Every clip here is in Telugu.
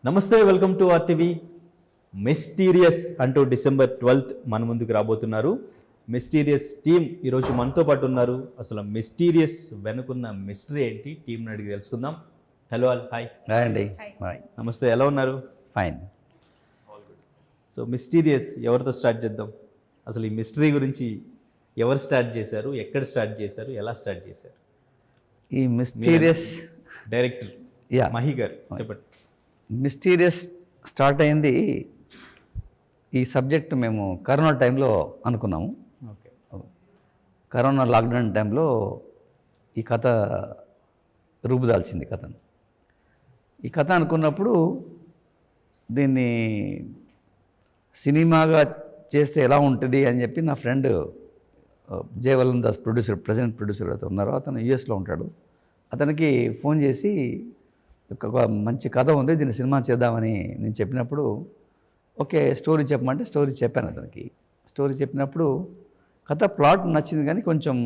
నమస్తే, వెల్కమ్ టు ఆర్టీవీ. మిస్టీరియస్ అంటూ December 12th మన ముందుకు రాబోతున్నారు. మిస్టీరియస్ టీం ఈరోజు మనతో పాటు ఉన్నారు. అసలు మిస్టీరియస్ వెనుకున్న మిస్టరీ ఏంటి టీంని అడిగి తెలుసుకుందాం. Hello all, hi. హాయ్ అండి. నమస్తే, ఎలా ఉన్నారు? ఫైన్. సో మిస్టీరియస్ ఎవరితో స్టార్ట్ చేద్దాం? అసలు ఈ మిస్టరీ గురించి ఎవరు స్టార్ట్ చేశారు, ఎక్కడ స్టార్ట్ చేశారు, ఎలా స్టార్ట్ చేశారు? ఈ మిస్టీరియస్ డైరెక్టర్ యా మహి గారు చెప్పండి. మిస్టీరియస్ స్టార్ట్ అయింది, ఈ సబ్జెక్ట్ మేము కరోనా టైంలో అనుకున్నాము. ఓకే. కరోనా లాక్డౌన్ టైంలో ఈ కథ రూపుదాల్చింది కథను. ఈ కథ అనుకున్నప్పుడు దీన్ని సినిమాగా చేస్తే ఎలా ఉంటుంది అని చెప్పి నా friend Jayavallan Das producer, present producer అయితే ఉన్నారో, అతను యూఎస్లో ఉంటాడు. అతనికి ఫోన్ చేసి ఒక మంచి కథ ఉంది, దీన్ని సినిమా చేద్దామని నేను చెప్పినప్పుడు ఓకే స్టోరీ చెప్పమంటే స్టోరీ చెప్పాను అతనికి. స్టోరీ చెప్పినప్పుడు కథ ప్లాట్ నచ్చింది, కానీ కొంచెం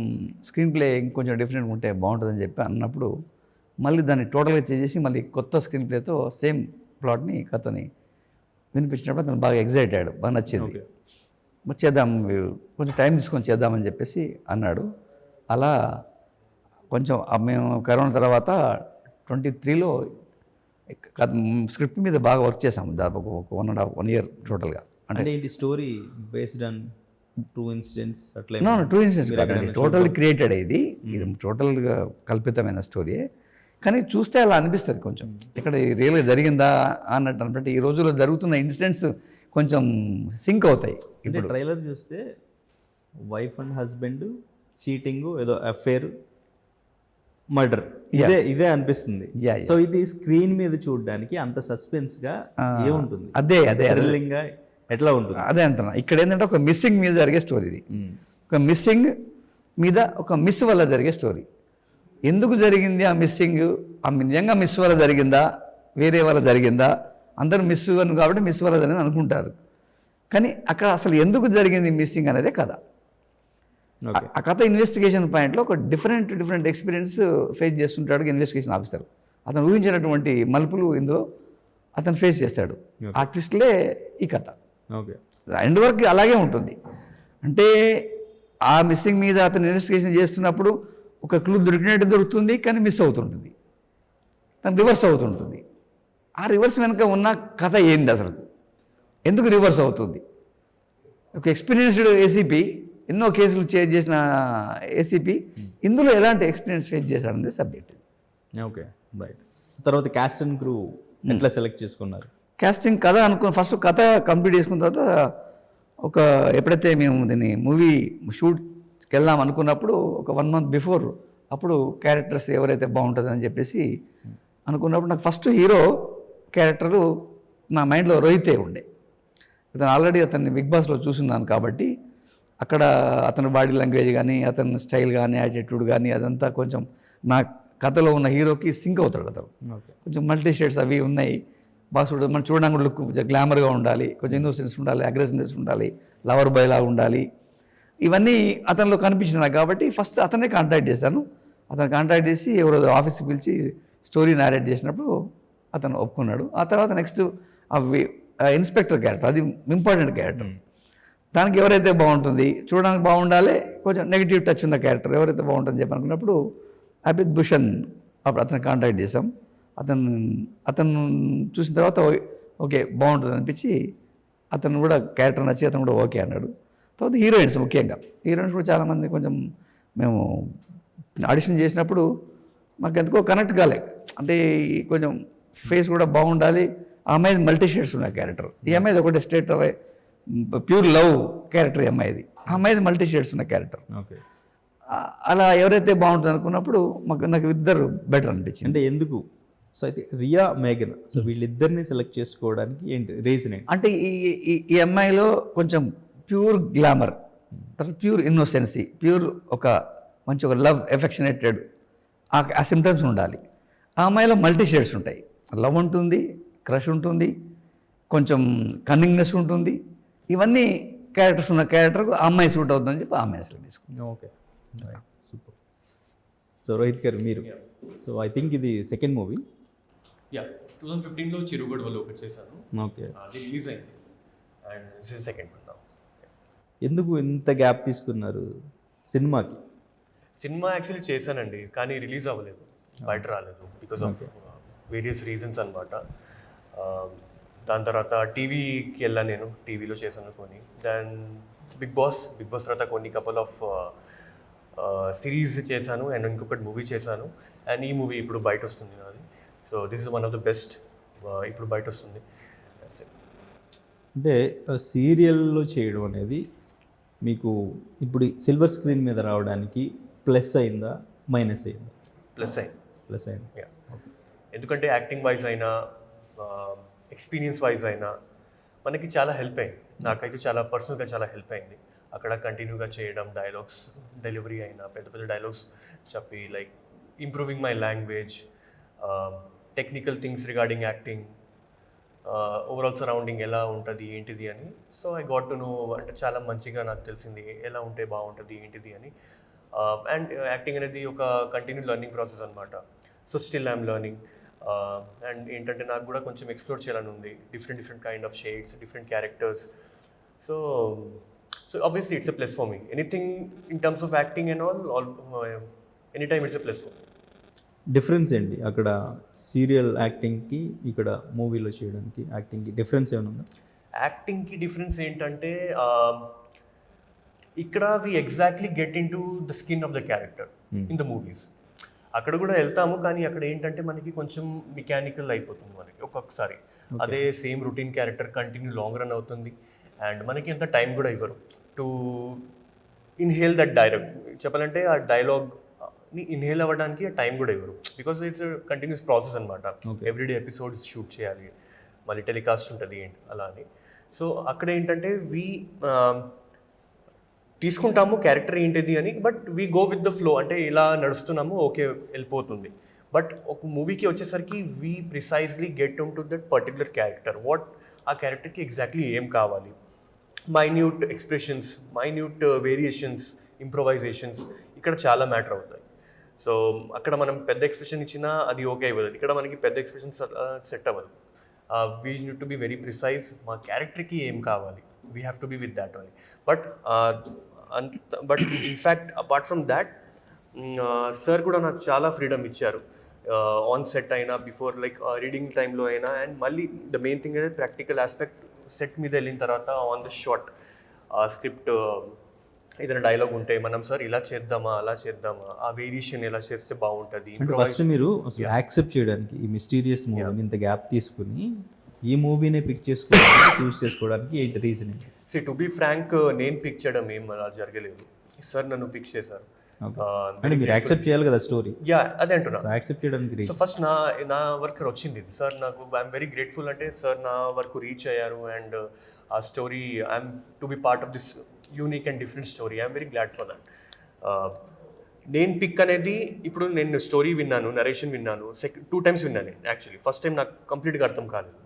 స్క్రీన్ ప్లే ఇంకొంచెం డిఫరెంట్గా ఉంటే బాగుంటుందని చెప్పి అన్నప్పుడు మళ్ళీ దాన్ని టోటల్గా చేసి మళ్ళీ కొత్త స్క్రీన్ ప్లేతో సేమ్ ప్లాట్ని కథని వినిపించినప్పుడు అతను బాగా ఎగ్జైట్ అయ్యాడు, బాగా నచ్చింది. చేద్దాం, కొంచెం టైం తీసుకొని చేద్దామని చెప్పేసి అన్నాడు. అలా కొంచెం మేము కరోనా తర్వాత 23లో స్క్రిప్ట్ మీద బాగా వర్క్ చేసాము. దాదాపు ఒక 1.5 year టోటల్గా. అంటే ఏంటి story based on true incidents అట్లా? ట్రూ ఇన్సిడెంట్స్ కాదండి, టోటల్ క్రియేటెడ్ ఇది టోటల్గా కల్పితమైన స్టోరీయే. కానీ చూస్తే అలా అనిపిస్తుంది, కొంచెం ఇక్కడ రియల్గా జరిగిందా అన్నట్టు అనిపి ఈ రోజుల్లో జరుగుతున్న ఇన్సిడెంట్స్ కొంచెం సింక్ అవుతాయి. అంటే ట్రైలర్ చూస్తే వైఫ్ అండ్ హస్బెండ్ చీటింగ్, ఏదో అఫేర్, మర్డర్, ఇదే అనిపిస్తుంది. సో ఇది స్క్రీన్ మీద చూడడానికి అంత సస్పెన్స్ గా ఏముంటుంది? అదే థ్రిల్లింగ్ గా ఎట్లా ఉంటుంది? అదే అంటున్నా. ఇక్కడ ఏంటంటే ఒక మిస్సింగ్ మీద జరిగే స్టోరీ ఇది. ఒక మిస్సింగ్ మీద ఒక మిస్ వల్ల జరిగే స్టోరీ. ఎందుకు జరిగింది ఆ మిస్సింగ్? ఆ నిజంగా మిస్ వల్ల జరిగిందా, వేరే వల్ల జరిగిందా? అందరూ మిస్ అని కాబట్టి మిస్ వల్ల జరిగింది అనుకుంటారు, కానీ అక్కడ అసలు ఎందుకు జరిగింది మిస్సింగ్ అనేదే కథ. ఆ కథ ఇన్వెస్టిగేషన్ పాయింట్లో ఒక డిఫరెంట్ ఎక్స్పీరియన్స్ ఫేస్ చేస్తుంటాడు ఇన్వెస్టిగేషన్ ఆఫీసర్. అతను ఊహించినటువంటి మలుపులు ఇందులో అతను ఫేస్ చేస్తాడు. ఆ ట్విస్ట్లే ఈ కథ. ఓకే. ఎండ్ వరకు అలాగే ఉంటుంది. అంటే ఆ మిస్సింగ్ మీద అతను ఇన్వెస్టిగేషన్ చేస్తున్నప్పుడు ఒక క్లూ దొరికినట్టు దొరుకుతుంది, కానీ మిస్ అవుతుంటుంది, తను రివర్స్ అవుతుంటుంది. ఆ రివర్స్ వెనుక ఉన్న కథ ఏంది, అసలు ఎందుకు రివర్స్ అవుతుంది? ఒక ఎక్స్పీరియన్స్డ్ ఏసీపీ, ఎన్నో కేసులు చేసిన ఏసీపీ ఇందులో ఎలాంటి ఎక్స్పీరియన్స్ ఫేస్ చేశాడనేది సబ్జెక్ట్. Okay, right. తర్వాత క్యాస్ట్ అండ్ క్రూ ఎట్లా సెలెక్ట్ చేసుకున్నారు? కాస్టింగ్ కథ ఫస్ట్ కథ కంప్లీట్ చేసుకున్న తర్వాత ఎప్పుడైతే మేము దీన్ని మూవీ షూట్కి వెళ్దాం అనుకున్నప్పుడు ఒక 1 month బిఫోర్ అప్పుడు క్యారెక్టర్స్ ఎవరైతే బాగుంటుందని చెప్పేసి అనుకున్నప్పుడు నాకు ఫస్ట్ హీరో క్యారెక్టరు నా మైండ్లో రోహితే ఉండే. అతను ఆల్రెడీ అతన్ని బిగ్ బాస్లో చూస్తున్నాను కాబట్టి అక్కడ అతని బాడీ లాంగ్వేజ్ కానీ, అతని స్టైల్ కానీ, యాటిట్యూడ్ కానీ అదంతా కొంచెం నా కథలో ఉన్న హీరోకి సింక్ అవుతాడు. అతను కొంచెం మల్టీ షేడ్స్ అవి ఉన్నాయి, బాగా చూడదు. మనం చూడడానికి లుక్ కొంచెం గ్లామర్గా ఉండాలి, కొంచెం ఇన్నోసెన్స్ ఉండాలి, అగ్రెసివ్నెస్ ఉండాలి, లవర్ బాయ్ లాగా ఉండాలి. ఇవన్నీ అతనిలో కనిపించినాయి కాబట్టి ఫస్ట్ అతనే కాంటాక్ట్ చేశాను. అతను కాంటాక్ట్ చేసి ఎవరో ఆఫీస్కి పిలిచి స్టోరీ నారేట్ చేసినప్పుడు అతను ఒప్పుకున్నాడు. ఆ తర్వాత నెక్స్ట్ ఇన్స్పెక్టర్ క్యారెక్టర్, అది ఇంపార్టెంట్ క్యారెక్టర్. దానికి ఎవరైతే బాగుంటుంది, చూడడానికి బాగుండాలి, కొంచెం నెగిటివ్ టచ్ ఉన్న క్యారెక్టర్ ఎవరైతే బాగుంటుందని చెప్పి అనుకున్నప్పుడు అభిత్ భూషణ్ అప్పుడు అతను కాంటాక్ట్ చేసాం. అతను చూసిన తర్వాత ఓకే బాగుంటుంది అనిపించి అతను కూడా క్యారెక్టర్ నచ్చి అతను కూడా ఓకే అన్నాడు. తర్వాత హీరోయిన్స్, ముఖ్యంగా హీరోయిన్స్ కూడా చాలామంది కొంచెం మేము ఆడిషన్ చేసినప్పుడు మాకు ఎందుకో కనెక్ట్ కాలే. అంటే కొంచెం ఫేస్ కూడా బాగుండాలి, ఆ అమ్మాయిది మల్టీ షేడ్స్ ఉన్న క్యారెక్టర్, ఈ అమ్మాయిది ఒకటి straight away pure love character ఈ అమ్మాయిది, ఆ అమ్మాయిది మల్టీ షేడ్స్ ఉన్న క్యారెక్టర్. ఓకే. అలా ఎవరైతే బాగుంటుంది అనుకున్నప్పుడు నాకు ఇద్దరు బెటర్ అనిపించింది. అంటే ఎందుకు? సో అయితే రియా, మేఘన్, సో వీళ్ళిద్దరిని సెలెక్ట్ చేసుకోవడానికి ఏంటి రీజన్ ఏంటి? అంటే ఈ అమ్మాయిలో కొంచెం ప్యూర్ గ్లామర్, తర్వాత ప్యూర్ ఇన్నోసెన్సీ, ప్యూర్ ఒక లవ్ ఎఫెక్షనేటెడ్ ఆ సిమ్టమ్స్ ఉండాలి. ఆ అమ్మాయిలో మల్టీ షేడ్స్ ఉంటాయి, లవ్ ఉంటుంది, క్రష్ ఉంటుంది, కొంచెం కన్నింగ్నెస్ ఉంటుంది. ఇవన్నీ క్యారెక్టర్స్ ఉన్న క్యారెక్టర్కు ఆ అమ్మాయి సూట్ అవుతుందని చెప్పి ఆ అమ్మాయి సెలెక్ట్ చేసుకుంటాం. Okay, super. సో రోహిత్ గారు మీరు, సో ఐ థింక్ ఇది సెకండ్ మూవీ. యా 2015లో చిరుగొడవలు ఒకటి చేశాను, ఓకే. అది రిలీజ్ అయింది. And this is second one now. ఎందుకు ఇంత గ్యాప్ తీసుకున్నారు సినిమాకి? సినిమా యాక్చువల్లీ చేశానండి, కానీ రిలీజ్ అవ్వలేదు, బయట రాలేదు బికాస్ ఆఫ్ వేరియస్ రీజన్స్ అనమాట. దాని తర్వాత టీవీకి వెళ్ళాను, నేను టీవీలో చేశాను కొన్ని. దెన్ బిగ్ బాస్ తర్వాత కొన్ని కపుల్ ఆఫ్ సిరీస్ చేశాను అండ్ ఇంకొకటి మూవీ చేశాను. అండ్ ఈ మూవీ ఇప్పుడు బయట వస్తుంది నాది. So this is one of the best, ఇప్పుడు బయట వస్తుంది. That's it. అంటే సీరియల్లో చేయడం అనేది మీకు ఇప్పుడు సిల్వర్ స్క్రీన్ మీద రావడానికి ప్లస్ అయిందా మైనస్ అయిందా? ప్లస్ అయింది. ప్లస్ అయింది. Yeah. ఎందుకంటే యాక్టింగ్ వైజ్ అయినా ఎక్స్పీరియన్స్ వైజ్ అయినా మనకి చాలా హెల్ప్ అయింది. నాకైతే చాలా పర్సనల్గా చాలా హెల్ప్ అయింది అక్కడ కంటిన్యూగా చేయడం. డైలాగ్స్ డెలివరీ అయినా పెద్ద పెద్ద డైలాగ్స్ చెప్పి, like improving my language, technical things regarding acting, overall surrounding ఎలా ఉంటుంది ఏంటిది అని. So I got to know, అంటే చాలా మంచిగా నాకు తెలిసింది ఎలా ఉంటే బాగుంటుంది ఏంటిది అని. అండ్ యాక్టింగ్ అనేది ఒక కంటిన్యూ లెర్నింగ్ ప్రాసెస్ అనమాట. So still I'm learning. And ఏంటంటే నాకు కూడా కొంచెం ఎక్స్ప్లోర్ చేయాలని ఉంది, different kind of shades, different characters. So obviously it's a plus for me. Anything in terms of acting and all anytime it's a plus for me. Difference ఏంటి అక్కడ సీరియల్ యాక్టింగ్కి ఇక్కడ మూవీలో చేయడానికి యాక్టింగ్కి డిఫరెన్స్ ఏమైనా ఉందా? యాక్టింగ్కి డిఫరెన్స్ ఏంటంటే ఇక్కడ we exactly get into the skin of the character in the movies. అక్కడ కూడా వెళ్తాము, కానీ అక్కడ ఏంటంటే మనకి కొంచెం మెకానికల్ అయిపోతుంది మనకి ఒక్కొక్కసారి. అదే same routine character continue long run అవుతుంది అండ్ మనకి అంత టైం కూడా ఇవ్వరు టు ఇన్హేల్ దట్ డైలాగ్. చెప్పాలంటే ఆ డైలాగ్ని ఇన్హేల్ అవ్వడానికి టైం కూడా ఇవ్వరు, బికాస్ ఇట్స్ కంటిన్యూస్ ప్రాసెస్ అనమాట. ఎవ్రీడే ఎపిసోడ్స్ షూట్ చేయాలి, మళ్ళీ టెలికాస్ట్ ఉంటుంది ఏంటి అలా అని. సో అక్కడ ఏంటంటే తీసుకుంటాము క్యారెక్టర్ ఏంటిది అని, but we go with the flow. అంటే ఇలా నడుస్తున్నాము, ఓకే వెళ్ళిపోతుంది. బట్ ఒక మూవీకి వచ్చేసరికి we precisely get in to that particular character. What ఆ క్యారెక్టర్కి ఎగ్జాక్ట్లీ ఏం కావాలి, minute expressions, minute variations, improvisations ఇక్కడ చాలా మ్యాటర్ అవుతాయి. సో అక్కడ మనం పెద్ద ఎక్స్ప్రెషన్ ఇచ్చినా అది ఓకే అవ్వదు, ఇక్కడ మనకి పెద్ద ఎక్స్ప్రెషన్ సెట్ అవ్వదు. We need to be very precise, మా క్యారెక్టర్కి ఏం కావాలి, we have to be with that only. But in fact apart from that sir కూడా నాకు చాలా ఫ్రీడమ్ ఇచ్చారు, ఆన్ సెట్ అయినా, బిఫోర్ లైక్ రీడింగ్ టైంలో అయినా. అండ్ మళ్ళీ ద మెయిన్ థింగ్ అయితే ప్రాక్టికల్ ఆస్పెక్ట్. సెట్ మీద వెళ్ళిన తర్వాత ఆన్ ద షాట్ స్క్రిప్ట్ ఏదైనా డైలాగ్ ఉంటే మనం సార్ ఇలా చేద్దామా అలా చేద్దామా, ఆ వేరియేషన్ ఎలా చేస్తే బాగుంటుంది. ఫస్ట్ మీరు అసలు యాక్సెప్ట్ చేయడానికి ఈ మిస్టీరియస్ మూవీని ఇంత గ్యాప్ తీసుకుని ఈ మూవీనే పిక్ చేసుకోవడానికి చూస్ చేసుకోవడానికి ఏంటి రీజన్? టు బి ఫ్రాంక్, నేను పిక్ చేయడం ఏం అలా జరగలేదు, సార్ నన్ను పిక్ చేశారు. అంటే మీరు యాక్సెప్ట్ చేయాలి కదా స్టోరీ. యా అదే అంటున్నా, యాక్సెప్ట్ చేయడానికి. సో ఫస్ట్ నా వర్క్ వచ్చింది సార్, నాకు ఐఎమ్ వెరీ గ్రేట్ఫుల్. అంటే సార్ నా వరకు రీచ్ అయ్యారు అండ్ ఆ story I'm to be part of this unique and different story. I'm very glad for that. నేను పిక్ అనేది ఇప్పుడు నేను స్టోరీ విన్నాను, నరేషన్ విన్నాను, 2 times విన్నాను యాక్చువల్లీ. ఫస్ట్ టైం నాకు కంప్లీట్గా అర్థం కాలేదు.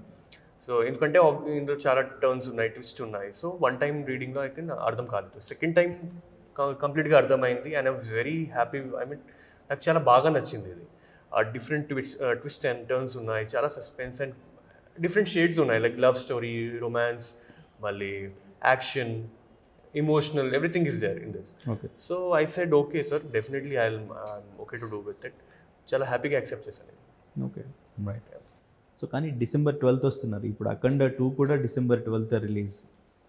సో ఎందుకంటే ఇందులో చాలా టర్న్స్ ఉన్నాయి, ట్విస్ట్ ఉన్నాయి. సో 1 time రీడింగ్లో అయితే అర్థం కాలేదు. సెకండ్ టైం కంప్లీట్గా అర్థమైంది and I was very happy. I mean నాకు చాలా బాగా నచ్చింది ఇది. డిఫరెంట్ ట్విస్ట్ అండ్ టర్న్స్ ఉన్నాయి, చాలా సస్పెన్స్ అండ్ డిఫరెంట్ షేడ్స్ ఉన్నాయి, లైక్ లవ్ స్టోరీ, రొమాన్స్, మళ్ళీ action, emotional, everything is there in this. So I said okay sir, definitely I'm okay to do with it. చాలా హ్యాపీగా యాక్సెప్ట్ చేశాను. Okay, right. సో కానీ December 12th వస్తున్నారు. ఇప్పుడు అఖండ 2 కూడా December 12th రిలీజ్.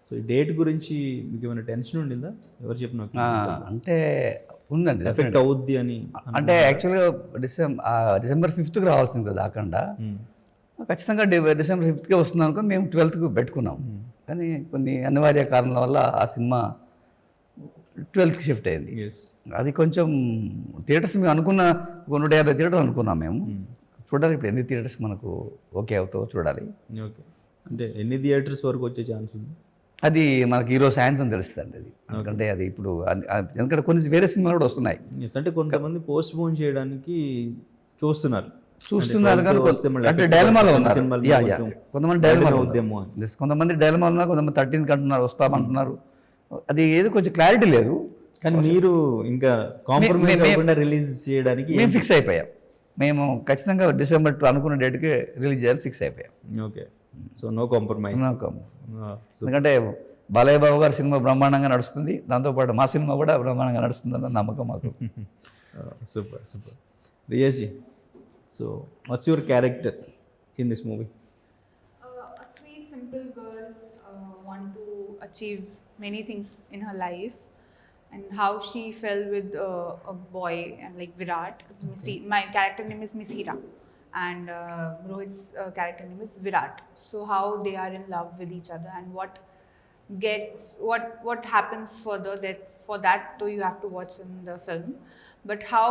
సో ఈ డేట్ గురించి మీకు ఏమైనా టెన్షన్ ఉండిందా? ఎవరు చెప్పిన అంటే ఉందండి, ఎఫెక్ట్ అవుద్ది అని. అంటే యాక్చువల్గా December 5th రావాల్సింది కదా అఖండ. ఖచ్చితంగా December 5th వస్తుంది అనుకో మేము 12th పెట్టుకున్నాం. కానీ కొన్ని అనివార్య కారణాల వల్ల ఆ సినిమా 12th షిఫ్ట్ అయింది. అది కొంచెం థియేటర్స్ మేము అనుకున్న 150 థియేటర్లు అనుకున్నాం మేము. చూడాలి ఇప్పుడు ఎన్ని థియేటర్స్ మనకు ఓకే అవుతావో చూడాలి. ఓకే, అంటే ఎన్ని థియేటర్స్ వరకు వచ్చే ఛాన్స్ ఉంది? అది మనకి ఈరోజు సాయంత్రం తెలుస్తుంది అది. ఎందుకంటే అది ఇప్పుడు ఎందుకంటే కొన్ని వేరే సినిమాలు కూడా వస్తున్నాయి. అంటే కొంతమంది పోస్ట్ పోన్ చేయడానికి చూస్తున్నారు అంటే డైలమాలో ఉన్నారు. కొంతమంది డైలమాలో ఉద్యమం, కొంతమంది డైలమాలో ఉన్నారు, కొంతమంది 13కి అంటున్నారు వస్తామంటున్నారు. అది ఏదో కొంచెం క్లారిటీ లేదు. కానీ మీరు ఇంకా కాంప్రమైజ్ అవ్వకుండా రిలీజ్ చేయడానికి మేము ఫిక్స్ అయిపోయాం. మేము ఖచ్చితంగా డిసెంబర్ 2 అనుకున్న డేట్కి రిలీజ్ చేయాలని ఫిక్స్ అయిపోయాం. Okay, so no compromise. ఎందుకంటే బాలయ్య బాబు గారి సినిమా బ్రహ్మాండంగా నడుస్తుంది, దాంతోపాటు మా సినిమా కూడా బ్రహ్మాండంగా నడుస్తుందన్న నమ్మకం మాకు. Super super. Riyaji, so what's your character in this movie? A sweet, simple girl want to achieve many things in her life, and how she fell with a boy and like Virat. My character name is Misira, and Rohit's character name is Virat. So how they are in love with each other, and what happens further. That for that though you have to watch in the film, but how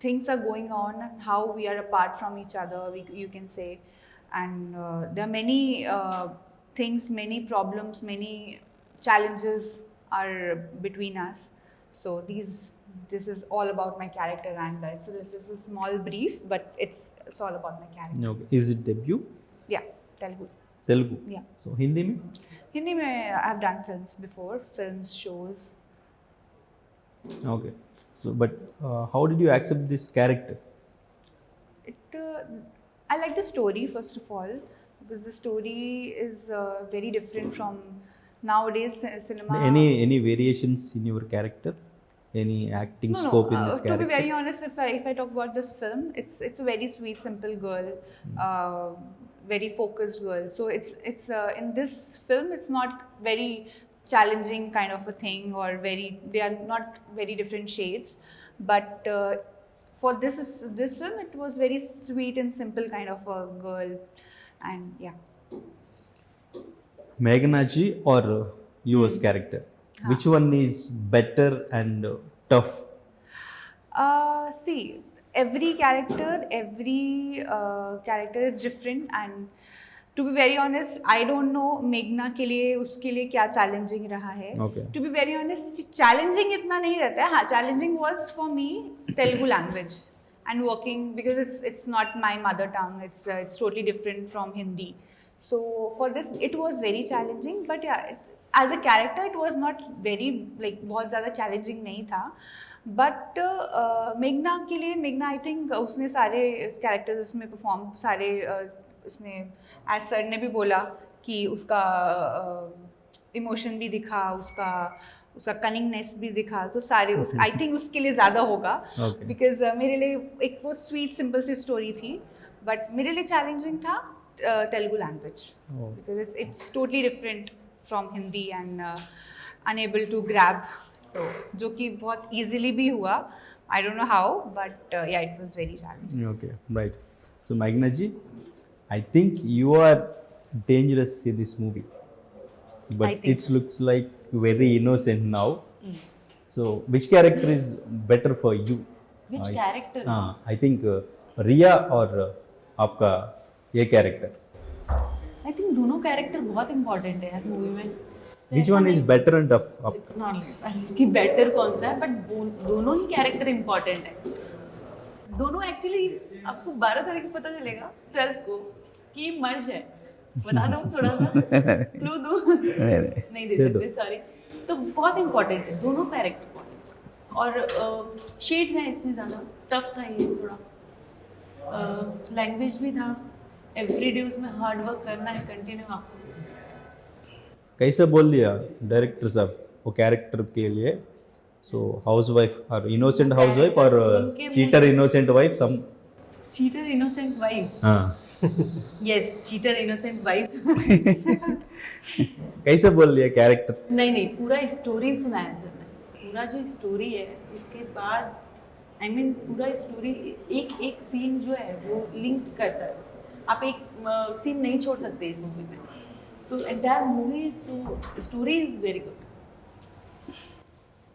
things are going on and how we are apart from each other, you can say. And there are many things, many problems, many challenges are between us. So this is all about my character, and it's a small brief, but it's all about my character. Okay. Is it debut? Yeah, Telugu. Telugu. Yeah. So Hindi में? Hindi mein I have done films before, films, shows. Okay. So but how did you accept this character? I like the story first of all, because the story is very different from nowadays cinema. Any variations in your character? Any acting scope in this To character? be very honest, if I talk about this film, it's a very sweet, simple girl, very focused girl. So it's in this film, it's not very challenging kind of a thing, or they are not very different shades. But for this film, it was very sweet and simple kind of a girl, and yeah. Meghna ji or yours character? Which one is better and tough? See, every character is different, and to be very honest, I don't know मेघना के लिए उसके लिए क्या challenging रहा है. Okay. To be very honest, challenging इतना नहीं रहता है. हाँ, challenging was for me Telugu language and working, because it's not my mother tongue. It's totally different from Hindi. So for this, it was very challenging. But yeah, as a character, it was not very like बहुत ज़्यादा challenging नहीं था. बट मेघना के लिए, मेघना आई थिंक उसने सारे कैरेक्टर्स उसमें परफॉर्म सारे उसने, एज सर ने भी बोला कि उसका इमोशन भी दिखा, उसका कनिंगनेस भी दिखा, तो सारे उस आई थिंक उसके लिए ज़्यादा होगा, बिकॉज मेरे लिए एक वो स्वीट सिंपल सी स्टोरी थी, बट मेरे लिए चैलेंजिंग था Telugu language, because it's totally different from Hindi and unable to grab. So, जो कि बहुत easily भी हुआ. I don't know how, but yeah, it was very challenging. Okay, right. So Meghna ji, I think you are dangerous in this movie, but it looks like very innocent now. So which character is better for you? Which character? I think Riya or आपका ये character. I think दोनों character बहुत important है यार मूवी में. Which one is better and tough? It's not कि better कौन सा है, but दोनों ही character important है. दोनों actually आपको 12 तारीख को पता चलेगा 12 को कि मर्ज है. बता दूँ थोड़ा सा clue दूँ? नहीं दे सकते, sorry. तो बहुत important है दोनों character और shades हैं इसमें ज़्यादा. tough था ये थोड़ा. language भी था. everyday उसमें hard work करना है continue आपको. कैसे बोल दिया डायरेक्टर साहब वो कैरेक्टर के लिए? सो हाउस वाइफ और इनोसेंट हाउस वाइफ और चीटर इनोसेंट वाइफ सम चीटर इनोसेंट वाइफ. हाँ यस, चीटर इनोसेंट वाइफ. कैसे बोल दिया कैरेक्टर? नहीं पूरा स्टोरी सुनाया सर ने. पूरा जो स्टोरी है उसके बाद I mean पूरा स्टोरी एक सीन जो है वो लिंक करता है. आप एक सीन नहीं छोड़ सकते इस मूवी में. तो entire movie story is very good.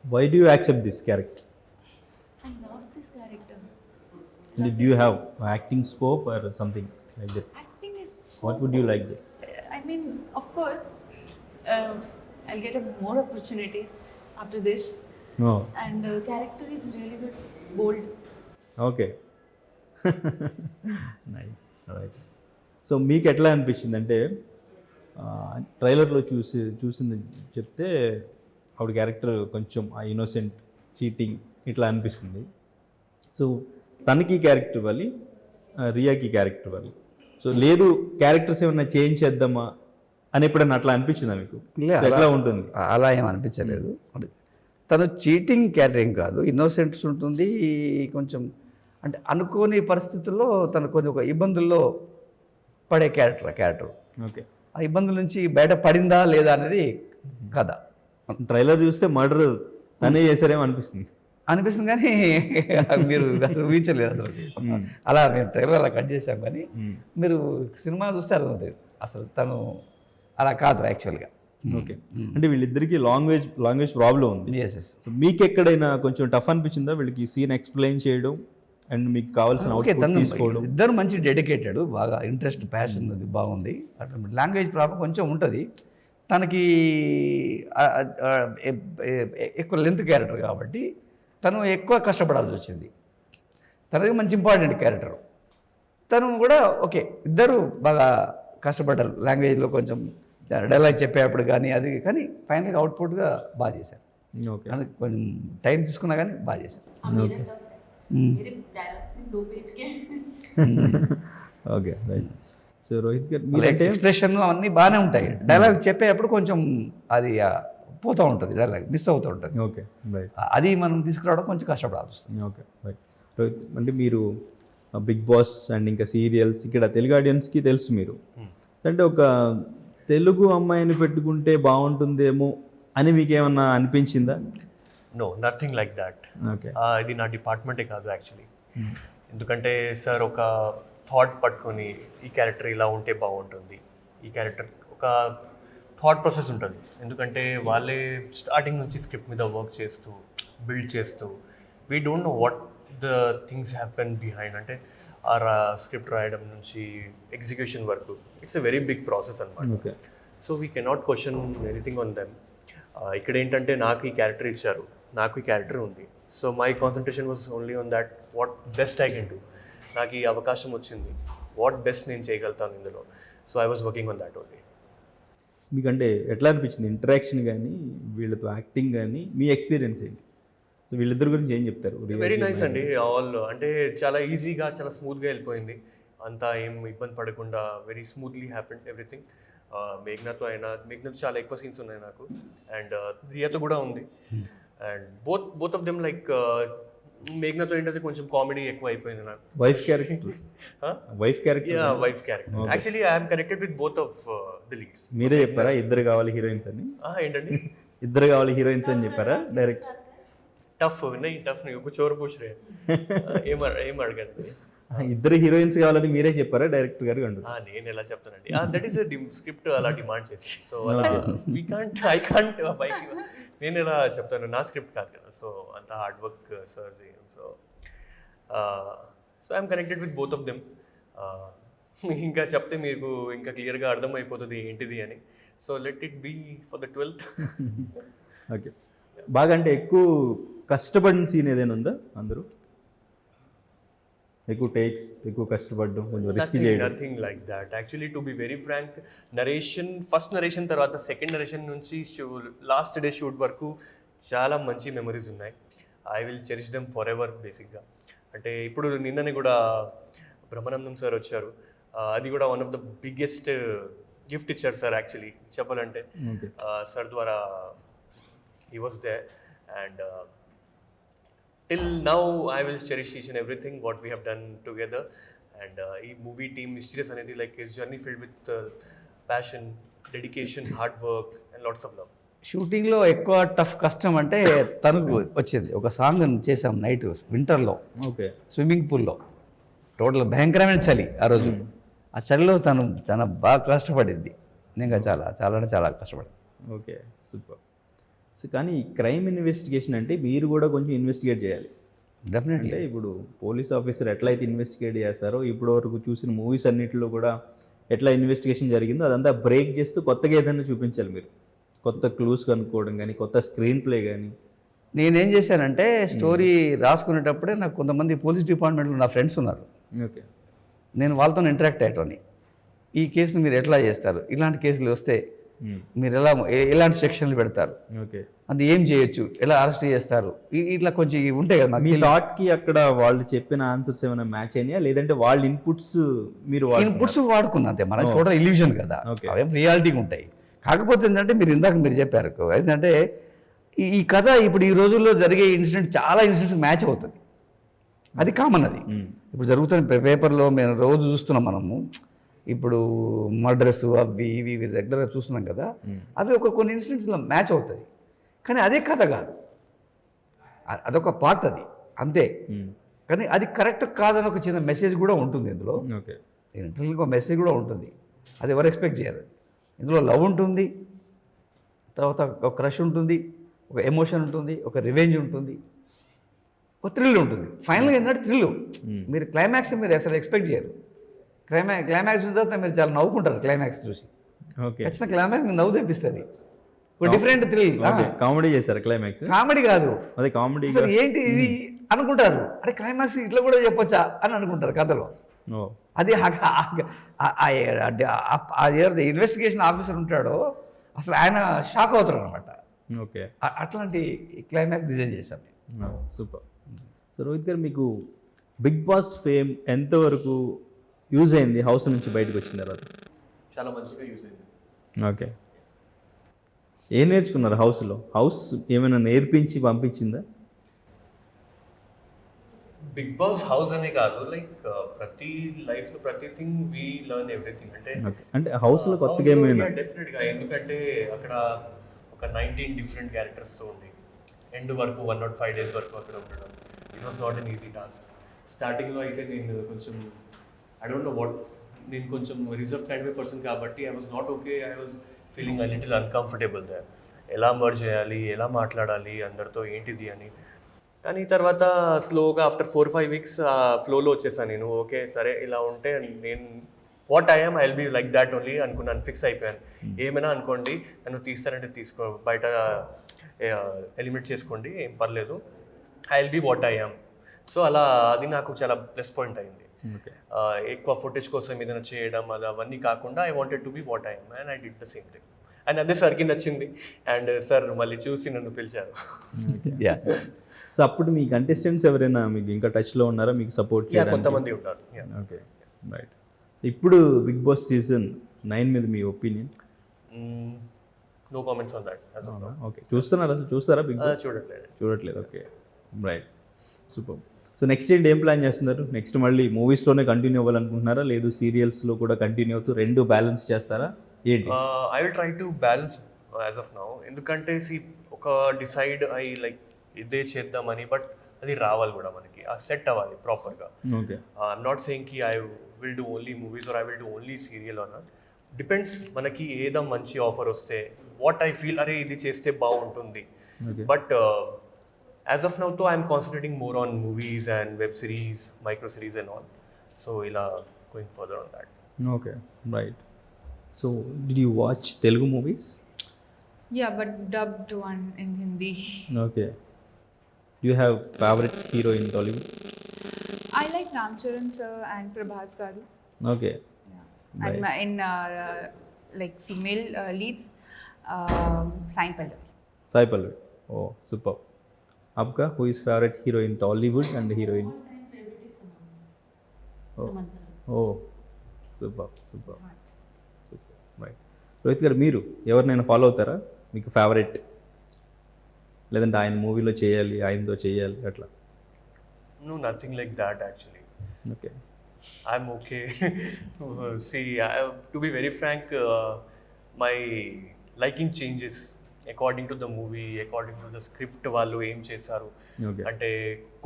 Why do you accept this character? I love this character. Did you have acting scope or something like that? Acting is. What would you like that? I mean, of course, I'll get more opportunities after this. No. And character is really good, bold. Okay. Nice. Alright. So మీకు ఎట్లా అనిపించింది అంటే ట్రైలర్లో చూసింది చెప్తే ఆవిడ క్యారెక్టర్ కొంచెం ఆ ఇన్నోసెంట్ చీటింగ్ ఇట్లా అనిపిస్తుంది. సో తనకి క్యారెక్టర్ ఇవ్వాలి, రియాకి క్యారెక్టర్ ఇవ్వాలి. సో లేదు క్యారెక్టర్స్ ఏమన్నా చేంజ్ చేద్దామా అని ఎప్పుడన్నా అట్లా అనిపించిందా మీకు? సో ఎట్లా ఉంటుంది? అలా ఏం అనిపించలేదు. తను చీటింగ్ క్యారెక్టర్ కాదు, ఇన్నోసెంట్స్ ఉంటుంది కొంచెం, అంటే అనుకోని పరిస్థితుల్లో తను కొన్ని ఒక ఇబ్బందుల్లో పడే క్యారెక్టర్. ఓకే. ఆ ఇబ్బందుల నుంచి బయట పడిందా లేదా అనేది కథ. ట్రైలర్ చూస్తే మర్డర్ తనే చేశారేమో అనిపిస్తుంది. కానీ మీరు అసలు ఊహించలేదు అసలు. అలా మేము ట్రైలర్ అలా కట్ చేసాం, కానీ మీరు సినిమా చూస్తే అర్థమవుతుంది అసలు తను అలా కాదు యాక్చువల్గా. ఓకే. అంటే వీళ్ళిద్దరికి లాంగ్వేజ్ ప్రాబ్లం ఉంది. Yes yes. సో మీకు ఎక్కడైనా కొంచెం టఫ్ అనిపించిందా వీళ్ళకి సీన్ ఎక్స్ప్లెయిన్ చేయడం అండ్ మీకు కావాల్సిన ఓకే, అవుట్పుట్ తను తీసుకోవడం? ఇద్దరు మంచి డెడికేటెడ్, బాగా ఇంట్రెస్ట్, ప్యాషన్ అది బాగుంది. అట్లా లాంగ్వేజ్ ప్రాబ్లం కొంచెం ఉంటుంది తనకి, ఎక్కువ లెంత్ క్యారెక్టర్ కాబట్టి తను ఎక్కువ కష్టపడాల్సి వచ్చింది. తనది మంచి ఇంపార్టెంట్ క్యారెక్టర్. తను కూడా ఓకే, ఇద్దరు బాగా కష్టపడ్డారు లాంగ్వేజ్లో, కొంచెం డైలాగ్ చెప్పేటప్పుడు కానీ అది, కానీ ఫైనల్గా అవుట్పుట్గా బాగా చేశారు. ఓకే. అందుకు కొంచెం టైం తీసుకున్నా కానీ బాగా చేశారు. ఓకే. मेरे डायलॉग्स 2 पेज के ఓకే, రైట్. సో రోహిత్ గారు మీరంటే మీరంటే ఎక్స్ప్రెషన్ అవన్నీ బాగానే ఉంటాయి. డైలాగ్ చెప్పేటప్పుడు కొంచెం అది పోతూ ఉంటుంది, డైలాగ్ మిస్ అవుతూ ఉంటుంది. Okay, right. అది మనం తీసుకురావడం కొంచెం కష్టపడాల్సి వస్తుంది. Okay, right. రోహిత్, అంటే మీరు బిగ్ బాస్ అండ్ ఇంకా సీరియల్స్ ఇక్కడ తెలుగు ఆడియన్స్కి తెలుసు మీరు, అంటే ఒక తెలుగు అమ్మాయిని పెట్టుకుంటే బాగుంటుందేమో అని మీకు ఏమన్నా అనిపించిందా? No, nothing like that. Okay. ఇది నా డిపార్ట్మెంటే కాదు యాక్చువల్లీ. ఎందుకంటే సార్ ఒక థాట్ పట్టుకొని ఈ క్యారెక్టర్ ఇలా ఉంటే బాగుంటుంది, ఈ క్యారెక్టర్ ఒక థాట్ ప్రాసెస్ ఉంటుంది. ఎందుకంటే వాళ్ళే స్టార్టింగ్ నుంచి స్క్రిప్ట్ మీద వర్క్ చేస్తూ బిల్డ్ చేస్తూ, we don't know what the things happen behind. అంటే ఆ స్క్రిప్ట్ రాయడం నుంచి ఎగ్జిక్యూషన్ వరకు it's a very big process అనమాట. Okay. So we cannot question anything on them. ఇక్కడ ఏంటంటే నాకు ఈ క్యారెక్టర్ ఇచ్చారు, నాకు ఈ క్యారెక్టర్ ఉంది. So my concentration was only on that, what best I can do. నాకు ఈ అవకాశం వచ్చింది, వాట్ బెస్ట్ నేను చేయగలుగుతాను ఇందులో. So I was working on that only. మీకంటే ఎట్లా అనిపించింది ఇంటరాక్షన్ కానీ వీళ్ళతో యాక్టింగ్ కానీ, మీ ఎక్స్పీరియన్స్ ఏంటి? సో వీళ్ళిద్దరి గురించి ఏం చెప్తారు? వెరీ నైస్ అండి. ఆల్ అంటే చాలా ఈజీగా, చాలా స్మూత్గా వెళ్ళిపోయింది. అంతా ఏం ఇబ్బంది పడకుండా వెరీ స్మూత్లీ హ్యాపెండ్ ఎవ్రీథింగ్. మేఘ్నాతో మేఘ్నాతో చాలా ఎక్కువ సీన్స్ ఉన్నాయి నాకు, అండ్ రియాతో కూడా ఉంది. And both of them like, మేఘ్నాతో ఏంటంటే కొంచెం కామెడీ ఎక్కువ అయిపోయింది నాకు. Wife character wife character actually I'm connected with both of the leads. మీరే చెప్పారా ఇద్దరు కావాలి హీరోయిన్స్ అని? ఏంటండి ఇద్దరు కావాలి హీరోయిన్స్ అని చెప్పారా డైరెక్ట్? టఫ్ ఒక చోరు పూछరే ఏం అడగండి. ఇద్దరు హీరోయిన్స్ కావాలని మీరే చెప్పారా డైరెక్టర్ గారు అంటారు? నేను ఎలా చెప్తానండి, దట్ ఈస్ స్క్రిప్ట్ అలా డిమాండ్ చేసి. సో ఐ కాంట్ నేను ఎలా చెప్తాను, నా స్క్రిప్ట్ కాదు కదా. సో అంత hard work sir. So I'm connected with both of them. ఇంకా చెప్తే మీకు ఇంకా క్లియర్గా అర్థమైపోతుంది ఏంటిది అని. So let it be for the 12th. Okay. బాగా అంటే ఎక్కువ కష్టపడిన సీన్ ఏదైనా ఉందా? అందరూ ఎక్కువ టేక్స్, ఎక్కువ కష్టపడడం, కొంచెం రిస్క్ చేయడం? Nothing like that actually, to be very frank. First narration తర్వాత సెకండ్ నరేషన్ నుంచి లాస్ట్ డే షూట్ వరకు చాలా మంచి మెమరీస్ ఉన్నాయి. I will cherish them forever బేసిక్గా. అంటే ఇప్పుడు నిన్ననే కూడా బ్రహ్మానందం సార్ వచ్చారు. అది కూడా one of the biggest gift ఇచ్చారు సార్ యాక్చువల్లీ చెప్పాలంటే. సార్ ద్వారా he was there, and till now I will cherish each and everything what we have done together. And ee movie team Mysterious anedi like a journey filled with passion, dedication, hard work and lots of love. షూటింగ్లో ఎక్కువ టఫ్ కష్టం అంటే తనకు వచ్చింది. ఒక సాంగ్ చేసాం నైట్ వింటర్లో. ఓకే. స్విమ్మింగ్ పూల్లో టోటల్ భయంకరమైన చలి ఆ రోజు. ఆ చలిలో తను బాగా కష్టపడింది. నేను చాలా అంటే చాలా కష్టపడింది. Okay, super. సో కానీ క్రైమ్ ఇన్వెస్టిగేషన్ అంటే మీరు కూడా కొంచెం ఇన్వెస్టిగేట్ చేయాలి. డెఫినెట్లీ. అంటే ఇప్పుడు పోలీస్ ఆఫీసర్ ఎట్లయితే ఇన్వెస్టిగేట్ చేస్తారో, ఇప్పటి వరకు చూసిన మూవీస్ అన్నింటిలో కూడా ఎట్లా ఇన్వెస్టిగేషన్ జరిగిందో అదంతా బ్రేక్ చేస్తూ కొత్తగా ఏదైనా చూపించాలి మీరు. కొత్త క్లూస్ కనుక్కోవడం కానీ, కొత్త స్క్రీన్ ప్లే కానీ. నేనేం చేశానంటే స్టోరీ రాసుకునేటప్పుడే నాకు కొంతమంది పోలీస్ డిపార్ట్మెంట్లో నా ఫ్రెండ్స్ ఉన్నారు. ఓకే. నేను వాళ్ళతో ఇంటరాక్ట్ అయ్యేటోని. ఈ కేసును మీరు ఎట్లా చేస్తారు, ఇలాంటి కేసులు వస్తే మీరు ఎలాంటి సెక్షన్లు పెడతారు, ఓకే. అది ఏం చేయొచ్చు, ఎలా అరెస్ట్ చేస్తారు, ఇట్లా కొంచెం ఇవి ఉంటాయి కదా మీ మాకు. థాట్కి అక్కడ వాళ్ళు చెప్పిన ఆన్సర్స్ ఏమైనా మ్యాచ్ అయినాయా, లేదంటే వాళ్ళ ఇన్పుట్స్ మీరు ఇన్పుట్స్ వాడుకున్నా అంతే, మనకి టోటల్ ఇల్యూజన్ కదా, Okay. అవేం రియాలిటీగా ఉంటాయి. కాకపోతే ఏంటంటే మీరు చెప్పారు ఏంటంటే ఈ కథ ఇప్పుడు ఈ రోజుల్లో జరిగే ఇన్సిడెంట్ చాలా ఇన్సిడెంట్స్ మ్యాచ్ అవుతుంది, అది కామన్. అది ఇప్పుడు జరుగుతున్న పేపర్లో మేము రోజు చూస్తున్నాం మనము, ఇప్పుడు మర్డర్స్ అవి ఇవి రెగ్యులర్గా చూస్తున్నాం కదా, అవి కొన్ని ఇన్సిడెంట్స్లో మ్యాచ్ అవుతుంది. కానీ అదే కథ కాదు, అదొక పార్ట్ అది అంతే. కానీ అది కరెక్ట్ కాదని ఒక చిన్న మెసేజ్ కూడా ఉంటుంది ఇందులో, ఓకే. ఇంటర్నల్గా ఒక మెసేజ్ కూడా ఉంటుంది, అది ఎవరు ఎక్స్పెక్ట్ చేయరు. ఇందులో లవ్ ఉంటుంది, తర్వాత ఒక క్రష్ ఉంటుంది, ఒక ఎమోషన్ ఉంటుంది, ఒక రివెంజ్ ఉంటుంది, ఒక థ్రిల్ ఉంటుంది. ఫైనల్గా ఏంటంటే థ్రిల్, మీరు క్లైమాక్స్ మీరు అసలు ఎక్స్పెక్ట్ చేయరు. క్లైమాక్స్ చూసిన తర్వాత మీరు చాలా నవ్వుకుంటారు, క్లైమాక్స్ చూసి ఓకే. ఖచ్చితంగా క్లైమాక్స్ మీకు నవ్వు తెప్పిస్తుంది, ఒక డిఫరెంట్ థ్రిల్. కామెడీ చేశారు క్లైమాక్స్, కామెడీ కాదు, అదే కామెడీ. అసలు ఏంటి ఇది అనుకుంటారు, అరే క్లైమాక్స్ ఇట్లా కూడా చెప్పొచ్చా అని అనుకుంటారు కథలో. అది ఎవరైతే ఇన్వెస్టిగేషన్ ఆఫీసర్ ఉంటాడో అసలు ఆయన షాక్ అవుతారు అనమాట. ఓకే. అట్లాంటి క్లైమాక్స్ డిజైన్ చేశాం. సూపర్. సో రోహిత్ గారు, మీకు బిగ్ బాస్ ఫేమ్ ఎంతవరకు యూజ్ అయింది హౌస్ నుంచి బయటకు వచ్చిన తర్వాత? చాలా మంచిగా యూజ్ అయింది. ఓకే. ఏం నేర్చుకున్నారు హౌస్లో? హౌస్ ఏమైనా నేర్పించి పంపించిందా? బిగ్ బాస్ హౌస్ అనే కాదు, లైక్ ప్రతి లైఫ్లో ప్రతి థింగ్ వీ లర్న్ ఎవ్రీథింగ్. అంటే హౌస్లో కొత్తగా ఏమైనా? డెఫినెట్గా, ఎందుకంటే అక్కడ ఒక 19 డిఫరెంట్ క్యారెక్టర్స్తో ఉంది. ఎండ్ వరకు 105 days వరకు అక్కడ ఉండడం, it was not an easy task. స్టార్టింగ్లో అయితే నేను కొంచెం ఐ డోంట్ నో వాట్, నేను కొంచెం రిజర్వ్ కైండ్ ఆఫ్ పర్సన్ కాబట్టి I was not okay, I was feeling a little uncomfortable there. ఎలా మర్జ్ చేయాలి, ఎలా మాట్లాడాలి అందరితో, ఏంటిది అని. కానీ తర్వాత స్లోగా ఆఫ్టర్ 4-5 weeks ఫ్లోలో వచ్చేసాను నేను. ఓకే సరే, ఇలా ఉంటే నేను what I'm I will be like that only అనుకున్నాను, ఫిక్స్ అయిపోయాను. ఏమైనా అనుకోండి, నన్ను తీస్తారంటే తీసుకో, బయట ఎలిమినేట్ చేసుకోండి, ఏం పర్లేదు, I will be what I'm. So అలా అది నాకు చాలా ప్లస్ పాయింట్ అయింది. ఎక్కువ ఫుటేజ్ కోసం ఏదైనా చేయడం అది అవన్నీ కాకుండా I wanted to be what I'm and I did the same thing. And అదే సార్కి నచ్చింది, అండ్ సార్ మళ్ళీ చూసి నన్ను పిలిచారు. సో అప్పుడు మీ కంటెస్టెంట్స్ ఎవరైనా మీకు ఇంకా టచ్లో ఉన్నారా, మీకు సపోర్ట్ చేయడానికి? కొంతమంది ఉన్నారు. Okay, right. ఇప్పుడు బిగ్ బాస్ సీజన్ 9 మీద మీ opinion? No comments on that as of now. Okay. చూస్తున్నారా, అసలు చూస్తారా బిగ్ బాస్? చూడట్లేదు. Okay, right, super. So next ఏంటి, ఏం ప్లాన్ చేస్తున్నారు? నెక్స్ట్ మళ్ళీ మూవీస్లోనే కంటిన్యూ అవ్వాలనుకుంటున్నారా, లేదు సీరియల్స్లో కూడా కంటిన్యూ అవుతూ రెండు బ్యాలెన్స్ చేస్తారా, ఏంటి? I will try to balance as of now. ఎందుకంటే ఒక డిసైడ్ అయ్యి లైక్ ఇదే చేద్దామని, బట్ అది రావాలి కూడా మనకి, ఆ సెట్ అవ్వాలి ప్రాపర్గా. ఓకే. ఐఎమ్ నాట్ సేయింగ్ కి I will do only movies or I will do only serial or not. Depends, మనకి ఏదో మంచి ఆఫర్ వస్తే వాట్ ఐ ఫీల్, అరే ఇది చేస్తే బాగుంటుంది. బట్ యాజ్ ఆఫ్ నౌ తో I'm concentrating more on movies and web series, micro series and all. So ఇలా going further on that. Okay, right. So did you watch Telugu movies? Yeah, but dubbed one in Hindi. Okay. Do you have favorite hero in Tollywood? I like Ram Charan sir and Prabhas garu. Okay. Yeah. Right. And in like female leads, Sai Pallavi. Sai Pallavi. Oh, super. आपका who is favorite hero in Tollywood and heroine? Oh, super. Right. Rohit గారు, మీరు ఎవరినైనా ఫాలో అవుతారా, మీకు ఫేవరెట్, లేదంటే ఆయన మూవీలో చేయాలి, ఆయనతో చేయాలి అట్లా? No, nothing like that actually. Okay. I'm okay. See, to be very frank, my liking changes according to the movie, according to the script వాళ్ళు ఏం చేశారు. Okay. అంటే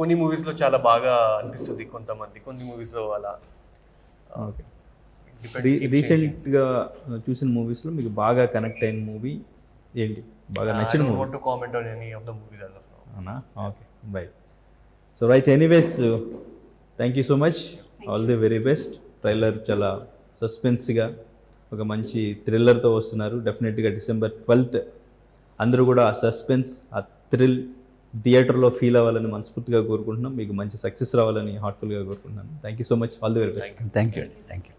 కొన్ని మూవీస్లో చాలా బాగా అనిపిస్తుంది కొంతమంది, కొన్ని మూవీస్లో అలా. ఓకే. రీసెంట్గా చూసిన మూవీస్లో మీకు బాగా కనెక్ట్ అయిన మూవీ ఏంటి, బాగా నచ్చిన movie? I don't want to comment on any of the movies as of now. అవునా? Okay, right. So right, anyways thank you so much, all the very best. Trailer చాలా సస్పెన్స్గా ఒక మంచి థ్రిల్లర్తో వస్తున్నారు. డెఫినెట్గా December 12th అందరూ కూడా ఆ సస్పెన్స్, ఆ థ్రిల్ థియేటర్లో ఫీల్ అవ్వాలని మనస్ఫూర్తిగా కోరుకుంటున్నాం. మీకు మంచి సక్సెస్ రావాలని హార్ట్ఫుల్గా కోరుకుంటున్నాను. Thank you so much, all the very best. Thank you.